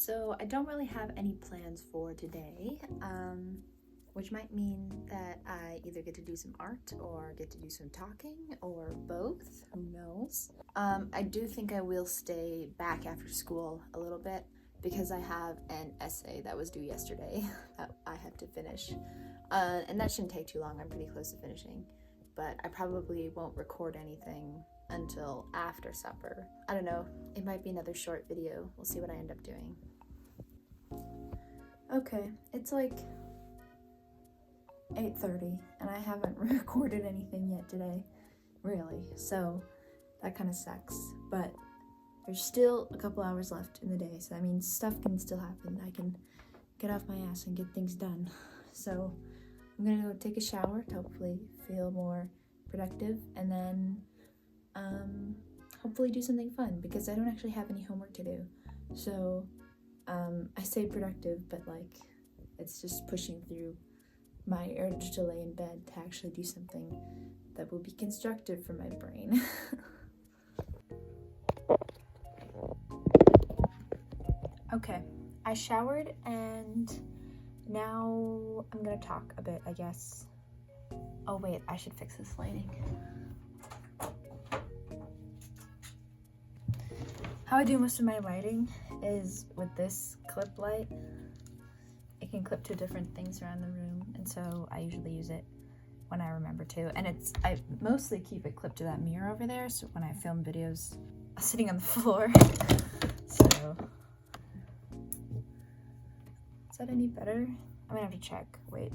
So I don't really have any plans for today, which might mean that I either get to do some art or get to do some talking or both, who knows. I do think I will stay back after school a little bit because I have an essay that was due yesterday that I have to finish. And that shouldn't take too long, I'm pretty close to finishing. But I probably won't record anything until after supper. I don't know, it might be another short video. We'll see what I end up doing. Okay, it's like 8:30 and I haven't recorded anything yet today, really, so that kind of sucks, but there's still a couple hours left in the day, so that means stuff can still happen. I can get off my ass and get things done. So I'm gonna go take a shower to hopefully feel more productive, and then hopefully do something fun because I don't actually have any homework to do. So I say productive, but like it's just pushing through my urge to lay in bed to actually do something that will be constructive for my brain. Okay, I showered and now I'm gonna talk a bit, I guess. Oh wait, I should fix this lighting. How I do most of my lighting is with this clip light. It can clip to different things around the room, and so I usually use it when I remember to. And I mostly keep it clipped to that mirror over there, so when I film videos sitting on the floor. So, is that any better? I'm gonna have to check, wait.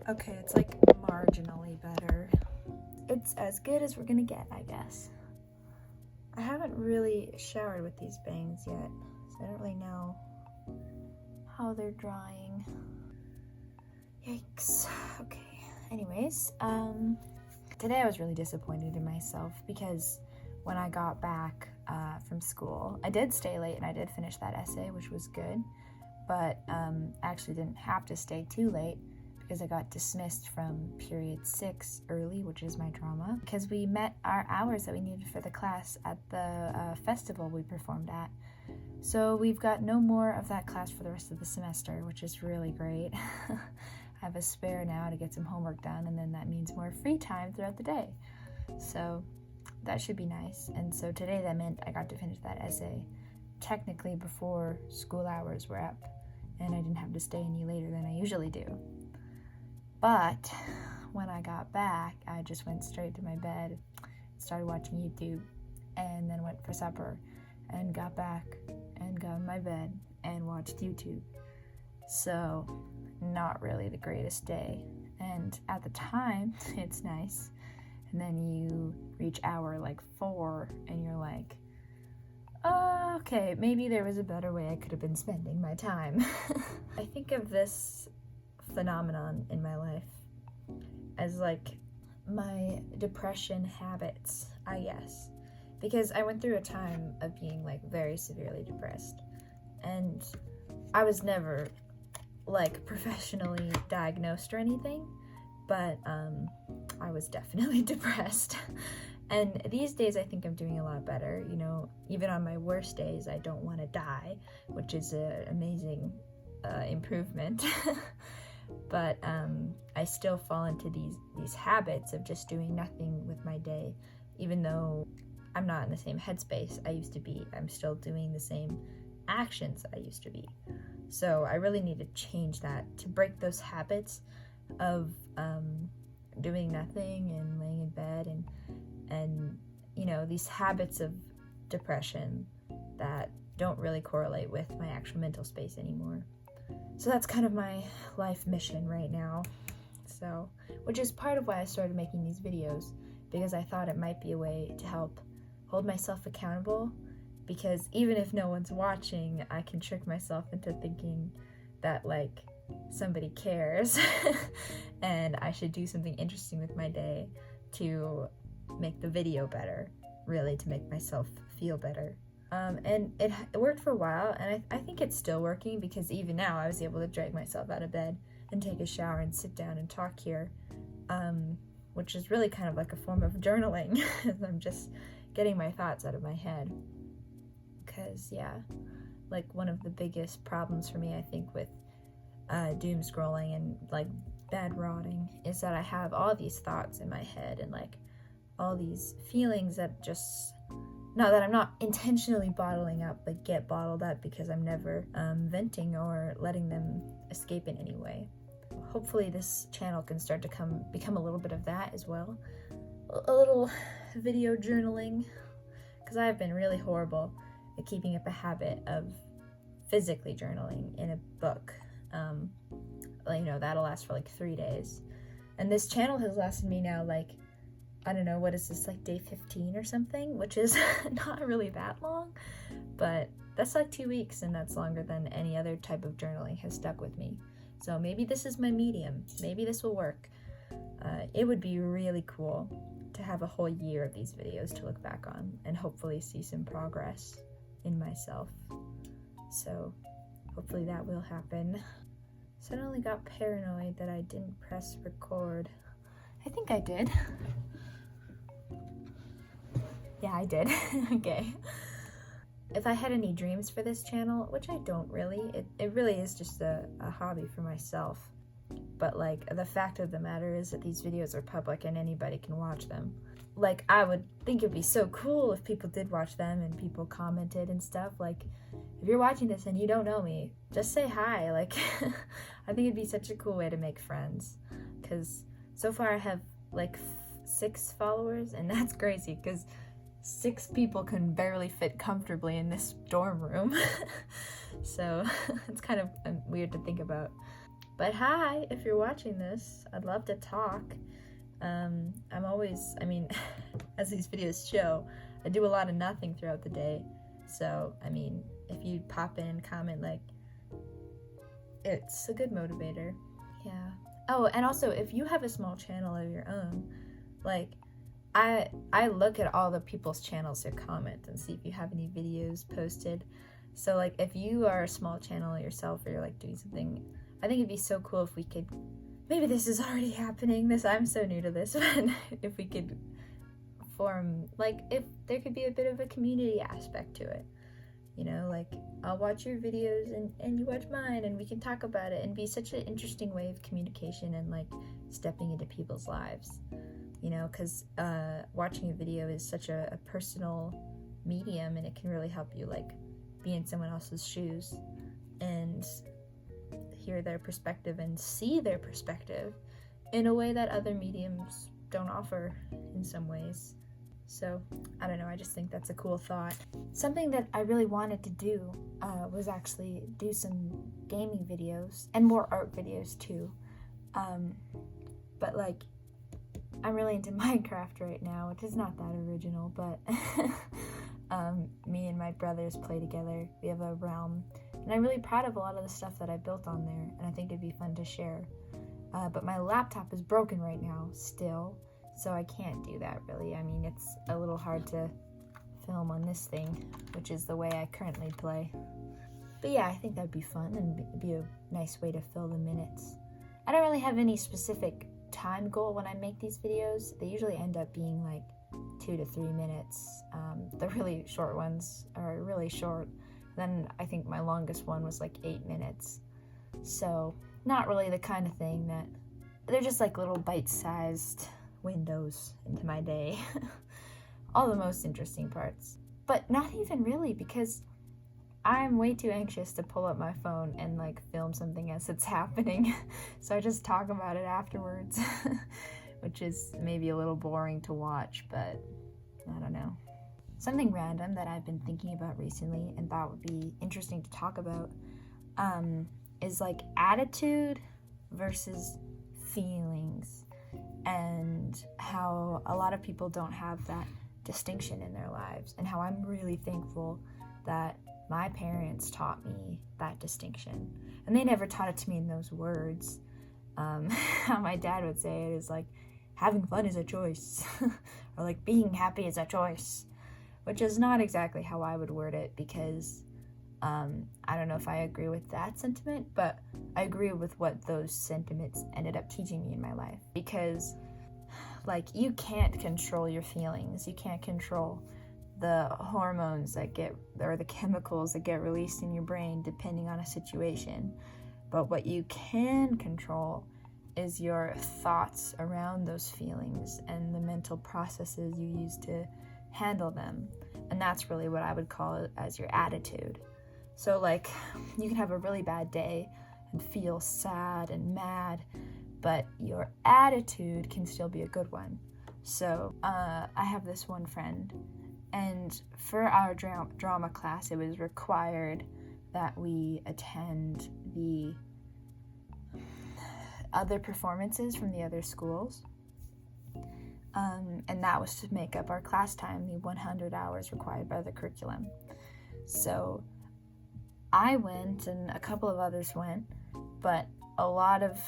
Okay, it's like marginally better. It's as good as we're gonna get, I guess. I haven't really showered with these bangs yet, so I don't really know how they're drying. Yikes. Okay, anyways, today I was really disappointed in myself because when I got back from school, I did stay late and I did finish that essay, which was good, but I actually didn't have to stay too late because I got dismissed from period 6 early, which is my drama, because we met our hours that we needed for the class at the festival we performed at. So we've got no more of that class for the rest of the semester, which is really great. I have a spare now to get some homework done, and then that means more free time throughout the day. So that should be nice. And so today that meant I got to finish that essay technically before school hours were up, and I didn't have to stay any later than I usually do. But when I got back, I just went straight to my bed, started watching YouTube, and then went for supper, and got back and got in my bed and watched YouTube. So, not really the greatest day. And at the time, it's nice. And then you reach hour like 4, and you're like, okay, maybe there was a better way I could have been spending my time. I think of this phenomenon in my life as like my depression habits, I guess, because I went through a time of being like very severely depressed, and I was never like professionally diagnosed or anything, but I was definitely depressed. And these days I think I'm doing a lot better. You know, even on my worst days I don't want to die, which is an amazing improvement. But I still fall into these habits of just doing nothing with my day, even though I'm not in the same headspace I used to be. I'm still doing the same actions I used to be. So I really need to change that, to break those habits of doing nothing and laying in bed and you know, these habits of depression that don't really correlate with my actual mental space anymore. So that's kind of my life mission right now. So, which is part of why I started making these videos, because I thought it might be a way to help hold myself accountable, because even if no one's watching, I can trick myself into thinking that like somebody cares and I should do something interesting with my day to make the video better, really to make myself feel better. And it worked for a while, and I think it's still working, because even now I was able to drag myself out of bed and take a shower and sit down and talk here, which is really kind of like a form of journaling. I'm just getting my thoughts out of my head. because yeah, like one of the biggest problems for me, I think, with doom scrolling and like bed rotting is that I have all these thoughts in my head and like all these feelings that just, not that I'm not intentionally bottling up, but get bottled up because I'm never venting or letting them escape in any way. Hopefully this channel can start to become a little bit of that as well. A little video journaling, because I've been really horrible at keeping up a habit of physically journaling in a book. That'll last for like 3 days. And this channel has lasted me now like, I don't know, what is this, like day 15 or something, which is not really that long, but that's like 2 weeks, and that's longer than any other type of journaling has stuck with me. So maybe this is my medium. Maybe this will work. It would be really cool to have a whole year of these videos to look back on and hopefully see some progress in myself. So hopefully that will happen. Suddenly got paranoid that I didn't press record. I think I did. Yeah, I did. Okay. If I had any dreams for this channel, which I don't really, it really is just a hobby for myself. But like, the fact of the matter is that these videos are public and anybody can watch them. Like, I would think it'd be so cool if people did watch them and people commented and stuff. Like, if you're watching this and you don't know me, just say hi. Like, I think it'd be such a cool way to make friends. Because so far I have like 6 followers, and that's crazy because 6 people can barely fit comfortably in this dorm room. So it's kind of weird to think about. But hi, if you're watching this, I'd love to talk. I'm always, as these videos show, I do a lot of nothing throughout the day. So, if you pop in and comment, like, it's a good motivator. Yeah. Oh, and also, if you have a small channel of your own, like, I look at all the people's channels to comment and see if you have any videos posted. So, like, if you are a small channel yourself or you're, like, doing something, I think it'd be so cool if we could, maybe this is already happening, I'm so new to this, but if we could form, like, if there could be a bit of a community aspect to it. Like, I'll watch your videos and you watch mine and we can talk about it and be such an interesting way of communication and, like, stepping into people's lives. Because watching a video is such a personal medium, and it can really help you, like, be in someone else's shoes and hear their perspective and see their perspective in a way that other mediums don't offer in some ways. So, I don't know, I just think that's a cool thought. Something that I really wanted to do was actually do some gaming videos and more art videos too. But, like, I'm really into Minecraft right now, which is not that original, but me and my brothers play together. We have a realm, and I'm really proud of a lot of the stuff that I built on there, and I think it'd be fun to share. But my laptop is broken right now, still, so I can't do that really. It's a little hard to film on this thing, which is the way I currently play. But yeah, I think that'd be fun, and it'd be a nice way to fill the minutes. I don't really have any specific time goal when I make these videos. They usually end up being like 2 to 3 minutes. The really short ones are really short. Then I think my longest one was like 8 minutes. So not really the kind of thing that, they're just like little bite-sized windows into my day. All the most interesting parts. But not even really, because I'm way too anxious to pull up my phone and like film something as it's happening. So I just talk about it afterwards, which is maybe a little boring to watch, but I don't know. Something random that I've been thinking about recently and thought would be interesting to talk about is like attitude versus feelings, and how a lot of people don't have that distinction in their lives, and how I'm really thankful that my parents taught me that distinction. And they never taught it to me in those words. How my dad would say it is like, having fun is a choice. Or like, being happy is a choice. Which is not exactly how I would word it, because I don't know if I agree with that sentiment, but I agree with what those sentiments ended up teaching me in my life. Because, like, you can't control your feelings. You can't control the hormones that get, or the chemicals that get released in your brain depending on a situation. But what you can control is your thoughts around those feelings and the mental processes you use to handle them. And that's really what I would call it as your attitude. So like, you can have a really bad day and feel sad and mad, but your attitude can still be a good one. So I have this one friend, and for our drama class, it was required that we attend the other performances from the other schools. And that was to make up our class time, the 100 hours required by the curriculum. So I went, and a couple of others went, but a lot of,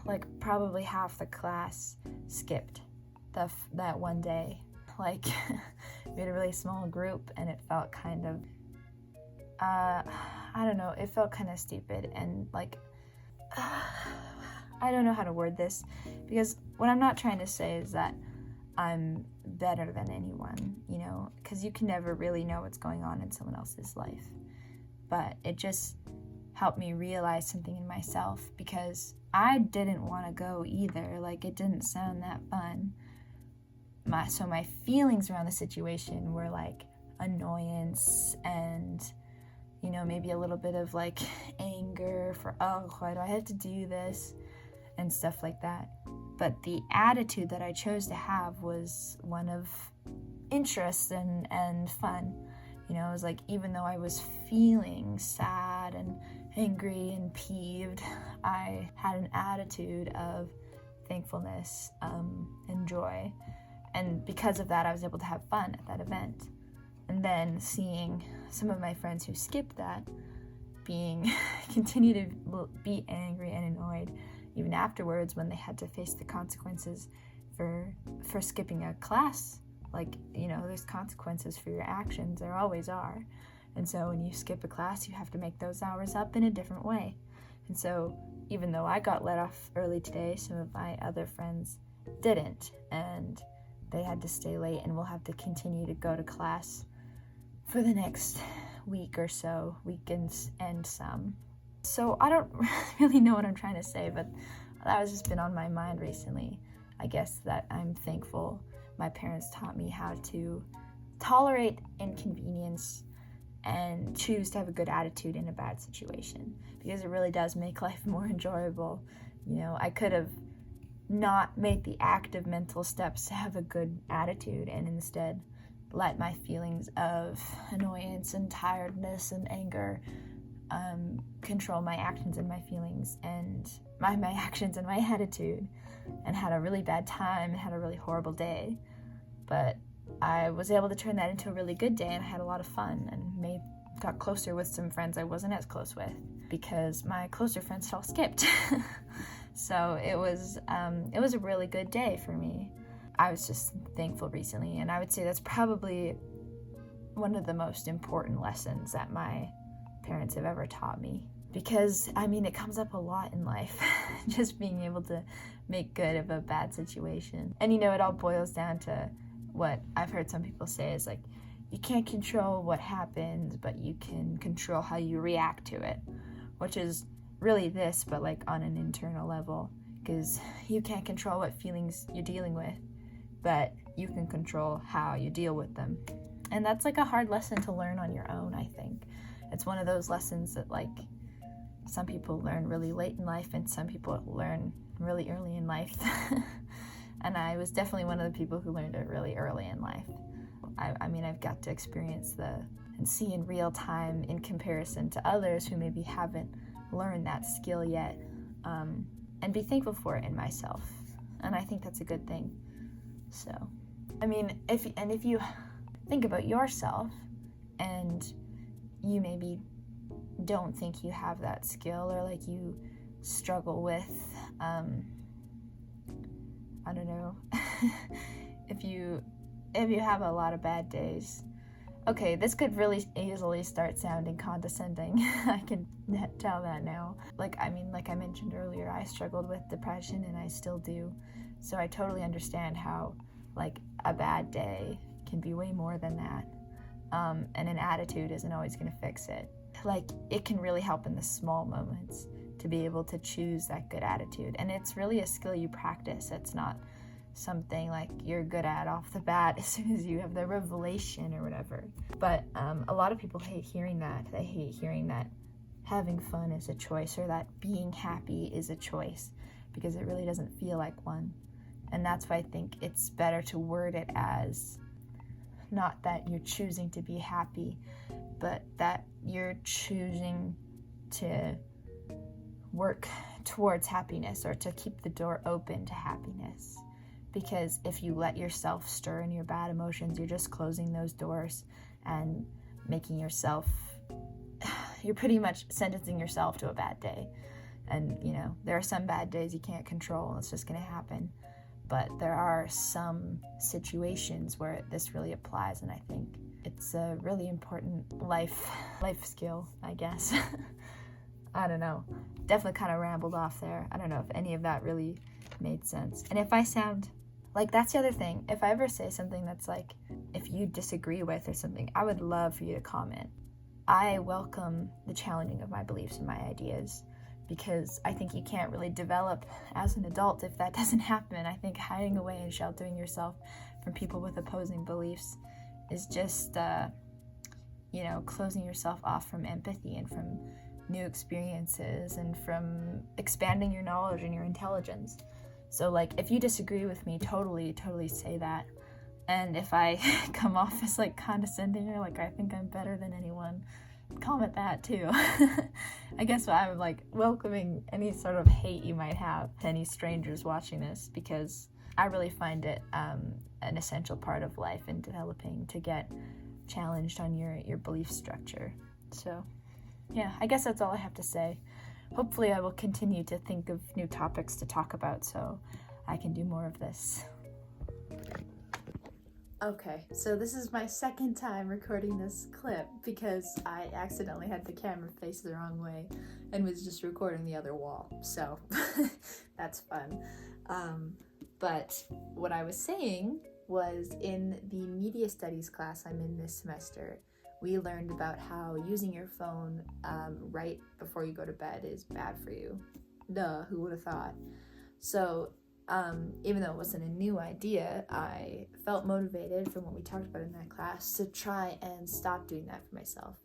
like, probably half the class skipped that one day. Like, we had a really small group, and it felt kind of, I don't know, it felt kind of stupid, and like, I don't know how to word this, because what I'm not trying to say is that I'm better than anyone, you know, because you can never really know what's going on in someone else's life. But it just helped me realize something in myself, because I didn't want to go either. Like, it didn't sound that fun. So my feelings around the situation were like annoyance and, you know, maybe a little bit of like anger for, oh, why do I have to do this, and stuff like that. But the attitude that I chose to have was one of interest and fun. You know, it was like, even though I was feeling sad and angry and peeved, I had an attitude of thankfulness and joy. And because of that, I was able to have fun at that event. And then seeing some of my friends who skipped that continue to be angry and annoyed even afterwards when they had to face the consequences for skipping a class. Like, you know, there's consequences for your actions. There always are. And so when you skip a class, you have to make those hours up in a different way. And so even though I got let off early today, some of my other friends didn't. And they had to stay late, and will have to continue to go to class for the next week or so, weekends and some. So I don't really know what I'm trying to say, but that has just been on my mind recently. I guess that I'm thankful my parents taught me how to tolerate inconvenience and choose to have a good attitude in a bad situation, because it really does make life more enjoyable. You know, I could have not made the active mental steps to have a good attitude, and instead let my feelings of annoyance and tiredness and anger control my actions and my feelings and my actions and my attitude, and had a really bad time and had a really horrible day. But I was able to turn that into a really good day, and I had a lot of fun and got closer with some friends I wasn't as close with, because my closer friends all skipped. So it was a really good day for me. I was just thankful recently, and I would say that's probably one of the most important lessons that my parents have ever taught me, because I mean, it comes up a lot in life. Just being able to make good of a bad situation. And you know, it all boils down to what I've heard some people say is like, you can't control what happens, but you can control how you react to it, which is really this, but like on an internal level, because you can't control what feelings you're dealing with, but you can control how you deal with them. And that's like a hard lesson to learn on your own, I think. It's one of those lessons that like some people learn really late in life and some people learn really early in life. And I was definitely one of the people who learned it really early in life. I mean, I've got to experience and see in real time in comparison to others who maybe haven't learned that skill yet, and be thankful for it in myself. And I think that's a good thing. So, I mean, if you think about yourself and you maybe don't think you have that skill, or like you struggle with, I don't know, if you have a lot of bad days. Okay, this could really easily start sounding condescending. I can tell that now. Like I mentioned earlier, I struggled with depression and I still do. So I totally understand how like a bad day can be way more than that. and an attitude isn't always going to fix it. Like, it can really help in the small moments to be able to choose that good attitude. And it's really a skill you practice. It's not something like you're good at off the bat as soon as you have the revelation or whatever. But a lot of people hate hearing that. They hate hearing that having fun is a choice, or that being happy is a choice, because it really doesn't feel like one. And that's why I think it's better to word it as not that you're choosing to be happy, but that you're choosing to work towards happiness, or to keep the door open to happiness. Because if you let yourself stir in your bad emotions, you're just closing those doors and making yourself, you're pretty much sentencing yourself to a bad day. And, you know, there are some bad days you can't control, and it's just going to happen. But there are some situations where this really applies, and I think it's a really important life skill, I guess. I don't know. Definitely kind of rambled off there. I don't know if any of that really made sense. And if I sound like, that's the other thing. If I ever say something that's like, if you disagree with or something, I would love for you to comment. I welcome the challenging of my beliefs and my ideas, because I think you can't really develop as an adult if that doesn't happen. I think hiding away and sheltering yourself from people with opposing beliefs is just, closing yourself off from empathy and from new experiences and from expanding your knowledge and your intelligence. So, like, if you disagree with me, totally say that. And if I come off as, like, condescending, or, like, I think I'm better than anyone, comment that, too. I guess I'm, like, welcoming any sort of hate you might have to any strangers watching this, because I really find it an essential part of life in developing, to get challenged on your belief structure. So, yeah, I guess that's all I have to say. Hopefully I will continue to think of new topics to talk about so I can do more of this. Okay, so this is my second time recording this clip because I accidentally had the camera face the wrong way and was just recording the other wall. So that's fun. But what I was saying was, in the media studies class I'm in this semester, we learned about how using your phone right before you go to bed is bad for you. Duh, who would have thought? So even though it wasn't a new idea, I felt motivated from what we talked about in that class to try and stop doing that for myself.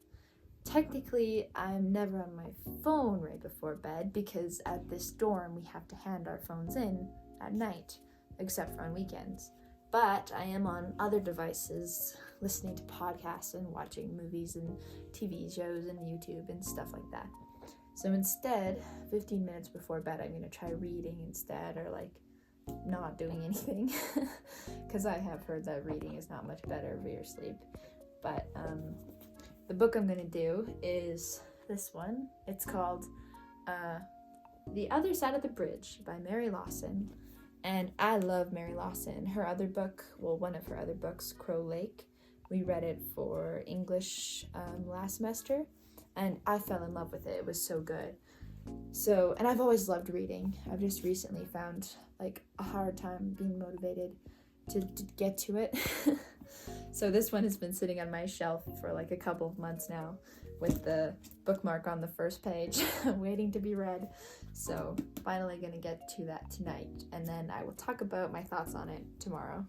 Technically, I'm never on my phone right before bed, because at this dorm we have to hand our phones in at night, except for on weekends. But I am on other devices, listening to podcasts and watching movies and TV shows and YouTube and stuff like that. So instead, 15 minutes before bed, I'm going to try reading instead, or like not doing anything, because I have heard that reading is not much better for your sleep. But the book I'm going to do is this one. It's called The Other Side of the Bridge by Mary Lawson. And I love Mary Lawson. Her other book, well, one of her other books, Crow Lake, we read it for English last semester, and I fell in love with it. It was so good. So, and I've always loved reading. I've just recently found like a hard time being motivated to get to it. So this one has been sitting on my shelf for like a couple of months now, with the bookmark on the first page, waiting to be read. So finally gonna get to that tonight, and then I will talk about my thoughts on it tomorrow.